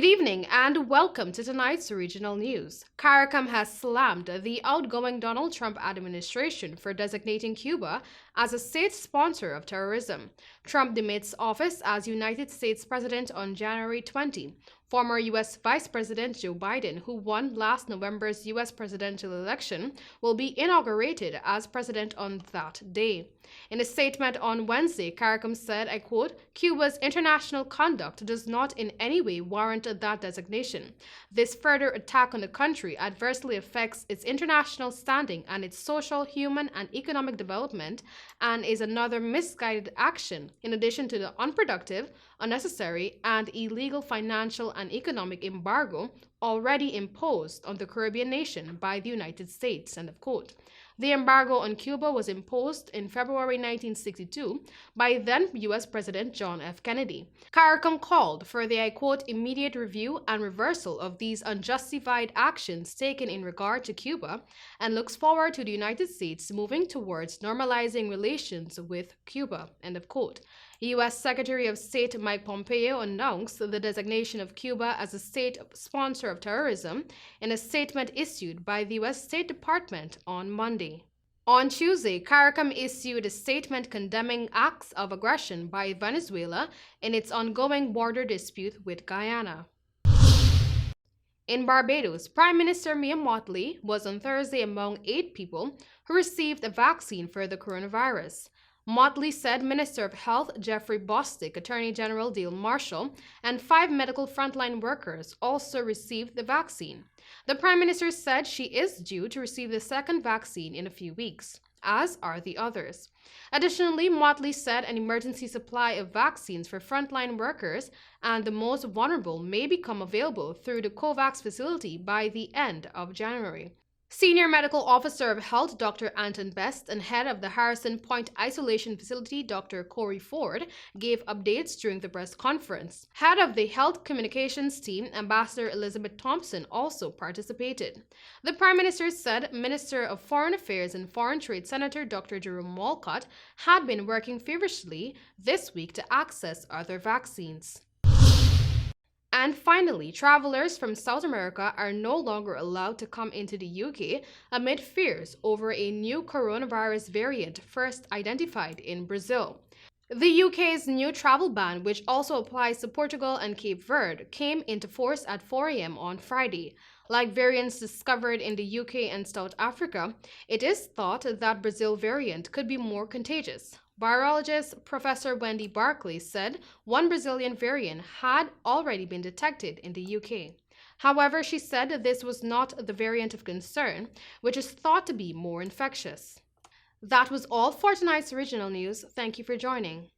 Good evening and welcome to tonight's regional news. CARACOM has slammed the outgoing Donald Trump administration for designating Cuba as a state sponsor of terrorism. Trump demits office as United States President on January 20. Former U.S. Vice President Joe Biden, who won last November's U.S. presidential election, will be inaugurated as president on that day. In a statement on Wednesday, CARICOM said, I quote, Cuba's international conduct does not in any way warrant that designation. This further attack on the country adversely affects its international standing and its social, human, and economic development, and is another misguided action, in addition to the unproductive, unnecessary, and illegal financial and economic embargo already imposed on the Caribbean nation by the United States, end of quote. The embargo on Cuba was imposed in February 1962 by then U.S. President John F. Kennedy. CARICOM called for the, I quote, immediate review and reversal of these unjustified actions taken in regard to Cuba and looks forward to the United States moving towards normalizing relations with Cuba, end of quote. U.S. Secretary of State Mike Pompeo announced the designation of Cuba as a state sponsor of terrorism in a statement issued by the U.S. State Department on Monday. On Tuesday, CARICOM issued a statement condemning acts of aggression by Venezuela in its ongoing border dispute with Guyana. In Barbados, Prime Minister Mia Mottley was on Thursday among 8 people who received a vaccine for the coronavirus. Mottley said Minister of Health Jeffrey Bostic, Attorney General Dale Marshall, and 5 medical frontline workers also received the vaccine. The Prime Minister said she is due to receive the second vaccine in a few weeks, as are the others. Additionally, Mottley said an emergency supply of vaccines for frontline workers and the most vulnerable may become available through the COVAX facility by the end of January. Senior Medical Officer of Health Dr. Anton Best and Head of the Harrison Point Isolation Facility Dr. Corey Ford gave updates during the press conference. Head of the Health Communications Team, Ambassador Elizabeth Thompson, also participated. The Prime Minister said Minister of Foreign Affairs and Foreign Trade Senator Dr. Jerome Walcott had been working feverishly this week to access other vaccines. And finally, travelers from South America are no longer allowed to come into the UK amid fears over a new coronavirus variant first identified in Brazil. The UK's new travel ban, which also applies to Portugal and Cape Verde, came into force at 4 a.m. on Friday. Like variants discovered in the UK and South Africa, it is thought that Brazil variant could be more contagious. Virologist Professor Wendy Barclay said one Brazilian variant had already been detected in the UK. However, she said that this was not the variant of concern, which is thought to be more infectious. That was all for tonight's original news. Thank you for joining.